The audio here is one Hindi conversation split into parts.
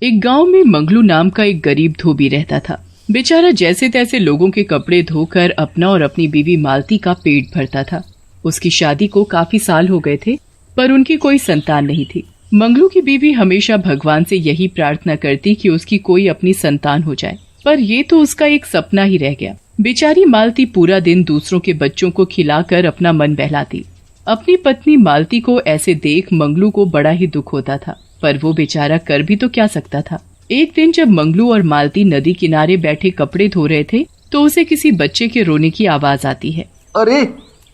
एक गांव में मंगलू नाम का एक गरीब धोबी रहता था। बेचारा जैसे तैसे लोगों के कपड़े धोकर अपना और अपनी बीवी मालती का पेट भरता था। उसकी शादी को काफी साल हो गए थे, पर उनकी कोई संतान नहीं थी। मंगलू की बीवी हमेशा भगवान से यही प्रार्थना करती कि उसकी कोई अपनी संतान हो जाए, पर ये तो उसका एक सपना ही रह गया। बेचारी मालती पूरा दिन दूसरों के बच्चों को खिलाकर अपना मन बहलाती। अपनी पत्नी मालती को ऐसे देख मंगलू को बड़ा ही दुख होता था, पर वो बेचारा कर भी तो क्या सकता था। एक दिन जब मंगलू और मालती नदी किनारे बैठे कपड़े धो रहे थे तो उसे किसी बच्चे के रोने की आवाज आती है। अरे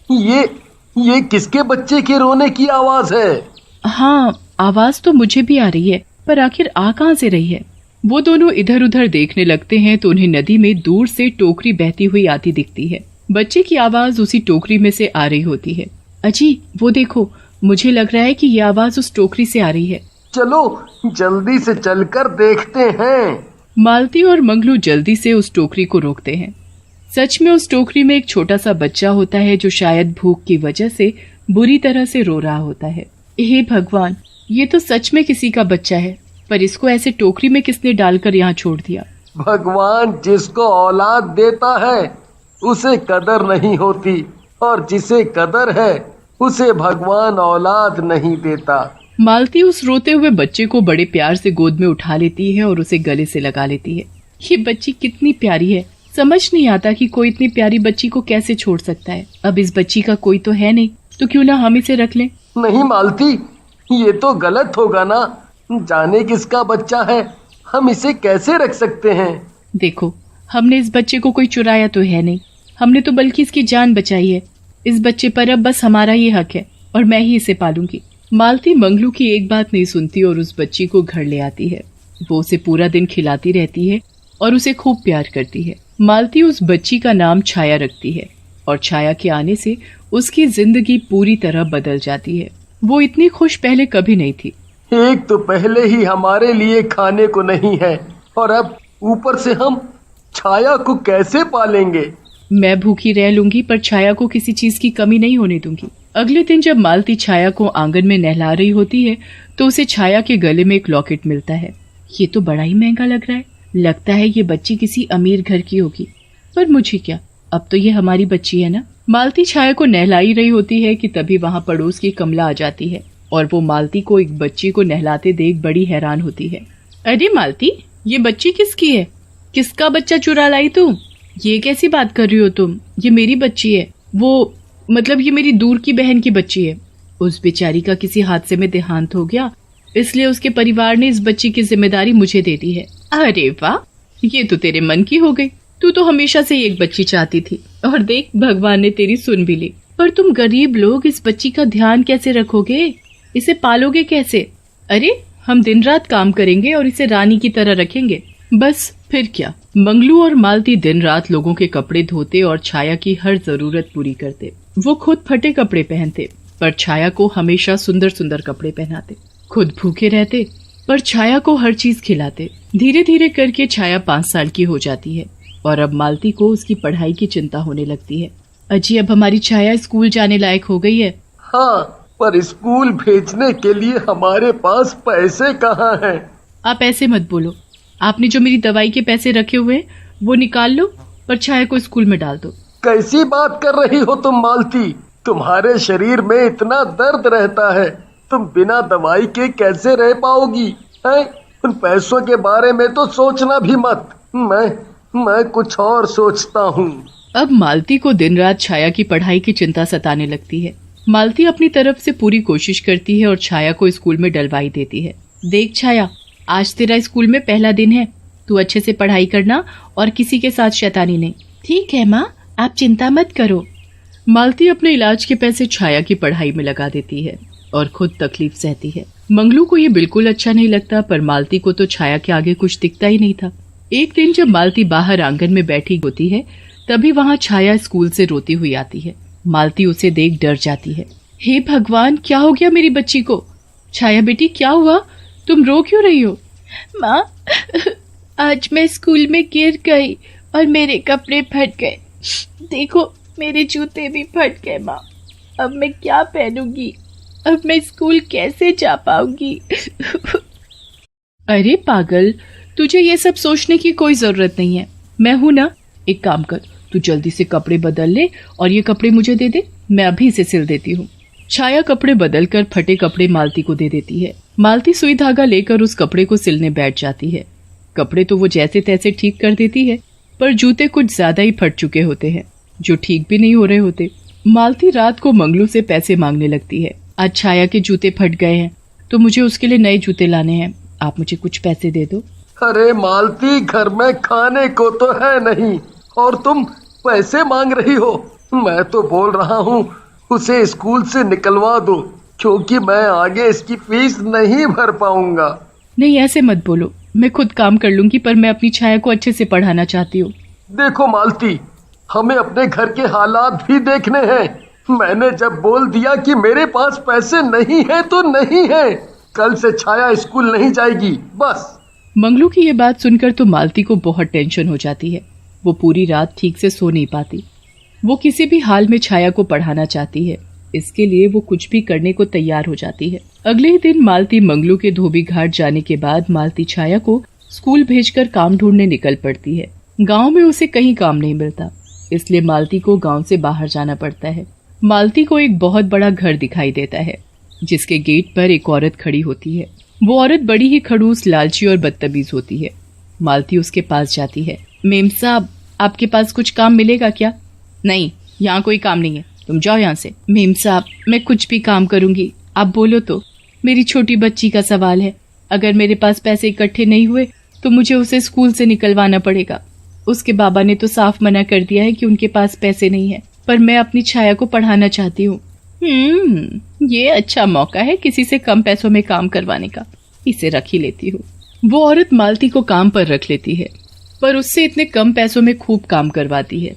ये किसके बच्चे के रोने की आवाज है? हाँ, आवाज तो मुझे भी आ रही है, पर आखिर आ कहाँ से रही है। वो दोनों इधर उधर देखने लगते हैं तो उन्हें नदी में दूर से टोकरी बहती हुई आती दिखती है। बच्चे की आवाज उसी टोकरी में से आ रही होती है। अजी, वो देखो, मुझे लग रहा है कि ये आवाज उस टोकरी से आ रही है। चलो जल्दी से चलकर देखते हैं। मालती और मंगलू जल्दी से उस टोकरी को रोकते हैं। सच में उस टोकरी में एक छोटा सा बच्चा होता है जो शायद भूख की वजह से बुरी तरह से रो रहा होता है। हे भगवान, ये तो सच में किसी का बच्चा है, पर इसको ऐसे टोकरी में किसने डालकर यहाँ छोड़ दिया। भगवान जिसको औलाद देता है उसे कदर नहीं होती, और जिसे कदर है उसे भगवान औलाद नहीं देता। मालती उस रोते हुए बच्चे को बड़े प्यार से गोद में उठा लेती है और उसे गले से लगा लेती है। ये बच्ची कितनी प्यारी है, समझ नहीं आता कि कोई इतनी प्यारी बच्ची को कैसे छोड़ सकता है। अब इस बच्ची का कोई तो है नहीं, तो क्यों ना हम इसे रख लें। नहीं मालती, ये तो गलत होगा ना। जाने किसका बच्चा है, हम इसे कैसे रख सकते हैं। देखो, हमने इस बच्चे को कोई चुराया तो है नहीं, हमने तो बल्कि इसकी जान बचाई है। इस बच्चे पर अब बस हमारा ही हक है और मैं ही इसे पालूंगी। मालती मंगलू की एक बात नहीं सुनती और उस बच्ची को घर ले आती है। वो उसे पूरा दिन खिलाती रहती है और उसे खूब प्यार करती है। मालती उस बच्ची का नाम छाया रखती है और छाया के आने से उसकी जिंदगी पूरी तरह बदल जाती है। वो इतनी खुश पहले कभी नहीं थी। एक तो पहले ही हमारे लिए खाने को नहीं है, और अब ऊपर से हम छाया को कैसे पालेंगे। मैं भूखी रह लूंगी, पर छाया को किसी चीज की कमी नहीं होने दूंगी। अगले दिन जब मालती छाया को आंगन में नहला रही होती है तो उसे छाया के गले में एक लॉकेट मिलता है। ये तो बड़ा ही महंगा लग रहा है, लगता है ये बच्ची किसी अमीर घर की होगी, पर मुझे क्या, अब तो ये हमारी बच्ची है ना। मालती छाया को नहलाई रही होती है कि तभी वहाँ पड़ोस की कमला आ जाती है और वो मालती को एक बच्ची को नहलाते देख बड़ी हैरान होती है। अरे मालती, ये बच्ची किसकी है? किसका बच्चा चुरा लाई तुम? ये कैसी बात कर रही हो तुम? ये मेरी बच्ची है। वो मतलब ये मेरी दूर की बहन की बच्ची है। उस बेचारी का किसी हादसे में देहांत हो गया, इसलिए उसके परिवार ने इस बच्ची की जिम्मेदारी मुझे दे दी है। अरे वाह, ये तो तेरे मन की हो गई। तू तो हमेशा से एक बच्ची चाहती थी और देख, भगवान ने तेरी सुन भी ली। पर तुम गरीब लोग इस बच्ची का ध्यान कैसे रखोगे? इसे पालोगे कैसे? अरे, हम दिन रात काम करेंगे और इसे रानी की तरह रखेंगे, बस। फिर क्या, मंगलू और मालती दिन रात लोगों के कपड़े धोते और छाया की हर जरूरत पूरी करते। वो खुद फटे कपड़े पहनते, पर छाया को हमेशा सुंदर सुंदर कपड़े पहनाते। खुद भूखे रहते, पर छाया को हर चीज खिलाते। धीरे धीरे करके छाया 5 साल की हो जाती है और अब मालती को उसकी पढ़ाई की चिंता होने लगती है। अजी, अब हमारी छाया स्कूल जाने लायक हो गई है। हाँ, पर स्कूल भेजने के लिए हमारे पास पैसे कहाँ हैं? आप ऐसे मत बोलो। आपने जो मेरी दवाई के पैसे रखे हुए हैं वो निकाल लो, पर छाया को स्कूल में डाल दो। कैसी बात कर रही हो तुम मालती? तुम्हारे शरीर में इतना दर्द रहता है, तुम बिना दवाई के कैसे रह पाओगी? हैं? उन पैसों के बारे में तो सोचना भी मत। मैं कुछ और सोचता हूँ। अब मालती को दिन रात छाया की पढ़ाई की चिंता सताने लगती है। मालती अपनी तरफ से पूरी कोशिश करती है और छाया को स्कूल में डलवाई देती है। देख छाया, आज तेरा स्कूल में पहला दिन है, तू अच्छे से पढ़ाई करना और किसी के साथ शैतानी नहीं। ठीक है माँ, आप चिंता मत करो। मालती अपने इलाज के पैसे छाया की पढ़ाई में लगा देती है और खुद तकलीफ सहती है। मंगलू को ये बिल्कुल अच्छा नहीं लगता, पर मालती को तो छाया के आगे कुछ दिखता ही नहीं था। एक दिन जब मालती बाहर आंगन में बैठी होती है तभी वहाँ छाया स्कूल से रोती हुई आती है। मालती उसे देख डर जाती है। हे भगवान, क्या हो गया मेरी बच्ची को? छाया बेटी, क्या हुआ? तुम रो क्यों रही हो? माँ, आज मैं स्कूल में गिर गई और मेरे कपड़े फट गए। देखो, मेरे जूते भी फट गए माँ। अब मैं क्या पहनूंगी? अब मैं स्कूल कैसे जा पाऊंगी? अरे पागल, तुझे ये सब सोचने की कोई जरूरत नहीं है, मैं हूं ना। एक काम कर, तू जल्दी से कपड़े बदल ले और ये कपड़े मुझे दे दे, मैं अभी इसे सिल देती हूँ। छाया कपड़े बदलकर फटे कपड़े मालती को दे देती है। मालती सुई धागा लेकर उस कपड़े को सिलने बैठ जाती है। कपड़े तो वो जैसे तैसे ठीक कर देती है, पर जूते कुछ ज्यादा ही फट चुके होते हैं, जो ठीक भी नहीं हो रहे होते। मालती रात को मंगलू से पैसे मांगने लगती है। आज छाया के जूते फट गए हैं तो मुझे उसके लिए नए जूते लाने हैं, आप मुझे कुछ पैसे दे दो। अरे मालती, घर में खाने को तो है नहीं और तुम पैसे मांग रही हो। मैं तो बोल रहा हूँ उसे स्कूल से निकलवा दो, क्योंकि मैं आगे इसकी फीस नहीं भर पाऊंगा। नहीं, ऐसे मत बोलो, मैं खुद काम कर लूंगी, पर मैं अपनी छाया को अच्छे से पढ़ाना चाहती हूँ। देखो मालती, हमें अपने घर के हालात भी देखने हैं। मैंने जब बोल दिया कि मेरे पास पैसे नहीं है तो नहीं है। कल से छाया स्कूल नहीं जाएगी, बस। मंगलू की ये बात सुनकर तो मालती को बहुत टेंशन हो जाती है। वो पूरी रात ठीक से सो नहीं पाती। वो किसी भी हाल में छाया को पढ़ाना चाहती है, इसके लिए वो कुछ भी करने को तैयार हो जाती है। अगले ही दिन मालती मंगलू के धोबी घाट जाने के बाद मालती छाया को स्कूल भेजकर काम ढूंढने निकल पड़ती है। गांव में उसे कहीं काम नहीं मिलता, इसलिए मालती को गांव से बाहर जाना पड़ता है। मालती को एक बहुत बड़ा घर दिखाई देता है, जिसके गेट पर एक औरत खड़ी होती है। वो औरत बड़ी ही खड़ूस, लालची और बदतमीज होती है। मालती उसके पास जाती है। मेम साहब, आपके पास कुछ काम मिलेगा क्या? नहीं, यहाँ कोई काम नहीं है, तुम जाओ यहाँ से। मेम साहब, मैं कुछ भी काम करूंगी, आप बोलो तो। मेरी छोटी बच्ची का सवाल है, अगर मेरे पास पैसे इकट्ठे नहीं हुए तो मुझे उसे स्कूल से निकलवाना पड़ेगा। उसके बाबा ने तो साफ मना कर दिया है कि उनके पास पैसे नहीं है, पर मैं अपनी छाया को पढ़ाना चाहती हूँ। ये अच्छा मौका है किसी से कम पैसों में काम करवाने का, इसे रख ही लेती हूँ। वो औरत मालती को काम पर रख लेती है, पर उससे इतने कम पैसों में खूब काम करवाती है।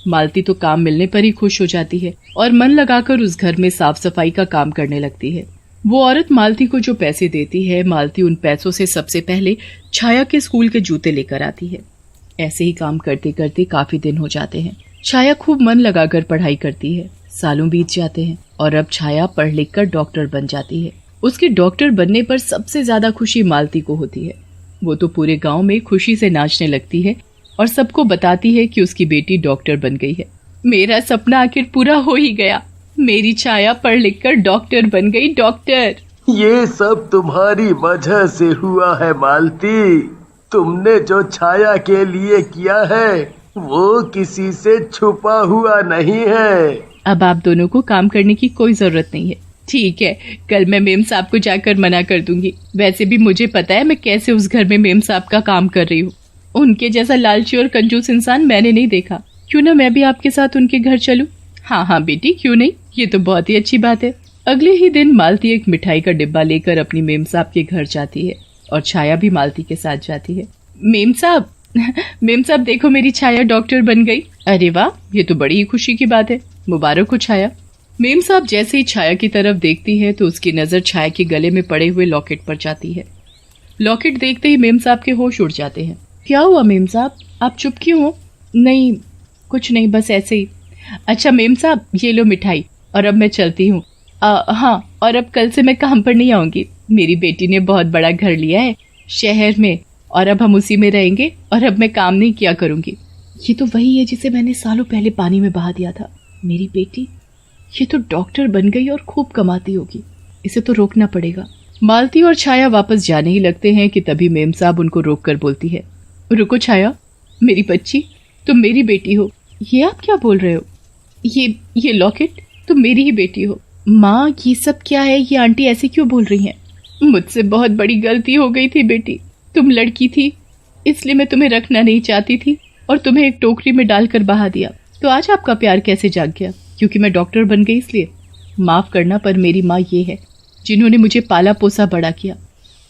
मालती तो काम मिलने पर ही खुश हो जाती है और मन लगाकर उस घर में साफ सफाई का काम करने लगती है। वो औरत मालती को जो पैसे देती है, मालती उन पैसों से सबसे पहले छाया के स्कूल के जूते लेकर आती है। ऐसे ही काम करते करते काफी दिन हो जाते हैं। छाया खूब मन लगाकर पढ़ाई करती है। सालों बीत जाते हैं और अब छाया पढ़ लिख कर डॉक्टर बन जाती है। उसके डॉक्टर बनने पर सबसे ज्यादा खुशी मालती को होती है। वो तो पूरे गांव में खुशी से नाचने लगती है और सबको बताती है कि उसकी बेटी डॉक्टर बन गई है। मेरा सपना आखिर पूरा हो ही गया, मेरी छाया पढ़ लिख कर डॉक्टर बन गई, डॉक्टर। ये सब तुम्हारी वजह से हुआ है मालती। तुमने जो छाया के लिए किया है वो किसी से छुपा हुआ नहीं है। अब आप दोनों को काम करने की कोई जरूरत नहीं है। ठीक है, कल मैं मेम साहब को जाकर मना कर दूंगी। वैसे भी मुझे पता है मैं कैसे उस घर में मेम साहब का काम कर रही हूँ। उनके जैसा लालची और कंजूस इंसान मैंने नहीं देखा। क्यों ना मैं भी आपके साथ उनके घर चलूं? हाँ हाँ बेटी, क्यों नहीं, ये तो बहुत ही अच्छी बात है। अगले ही दिन मालती एक मिठाई का डिब्बा लेकर अपनी मेम साहब के घर जाती है और छाया भी मालती के साथ जाती है। मेम साहब, मेम साहब देखो, मेरी छाया डॉक्टर बन गई। अरे वाह, ये तो बड़ी ही खुशी की बात है, मुबारक हो छाया। मेम साहब जैसे ही छाया की तरफ देखती है तो उसकी नजर छाया के गले में पड़े हुए लॉकेट पर जाती है। लॉकेट देखते ही मेम साहब के होश उड़ जाते हैं। क्या हुआ मेम साहब, आप चुप क्यों हो? नहीं कुछ नहीं, बस ऐसे ही। अच्छा मेम साहब, ये लो मिठाई, और अब मैं चलती हूँ। हाँ, और अब कल से मैं काम पर नहीं आऊंगी। मेरी बेटी ने बहुत बड़ा घर लिया है शहर में और अब हम उसी में रहेंगे और अब मैं काम नहीं किया करूंगी। ये तो वही है जिसे मैंने सालों पहले पानी में बहा दिया था। मेरी बेटी ये तो डॉक्टर बन गई और खूब कमाती होगी, इसे तो रोकना पड़ेगा। मालती और छाया वापस जाने ही लगते हैं कि तभी मेम साहब उनको रोक कर बोलती है, रुको छाया, मेरी बच्ची, तुम मेरी बेटी हो। ये आप क्या बोल रहे हो? ये लॉकेट, तुम मेरी ही बेटी हो। माँ, ये सब क्या है? ये आंटी ऐसे क्यों बोल रही हैं? मुझसे बहुत बड़ी गलती हो गई थी बेटी। तुम लड़की थी इसलिए मैं तुम्हें रखना नहीं चाहती थी और तुम्हें एक टोकरी में डालकर बहा दिया। तो आज आपका प्यार कैसे जाग गया? क्योंकि मैं डॉक्टर बन गई इसलिए? माफ करना, पर मेरी माँ ये है जिन्होंने मुझे पाला पोसा बड़ा किया।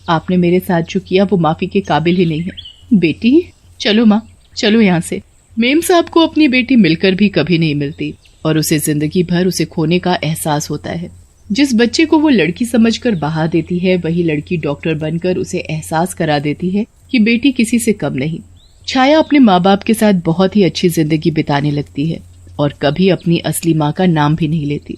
आपने मेरे साथ जो किया वो माफी के काबिल ही नहीं है। बेटी चलो माँ, चलो यहाँ से। मेम साहब को अपनी बेटी मिलकर भी कभी नहीं मिलती और उसे जिंदगी भर उसे खोने का एहसास होता है। जिस बच्चे को वो लड़की समझकर बहा देती है, वही लड़की डॉक्टर बनकर उसे एहसास करा देती है कि बेटी किसी से कम नहीं। छाया अपने माँ बाप के साथ बहुत ही अच्छी जिंदगी बिताने लगती है और कभी अपनी असली माँ का नाम भी नहीं लेती।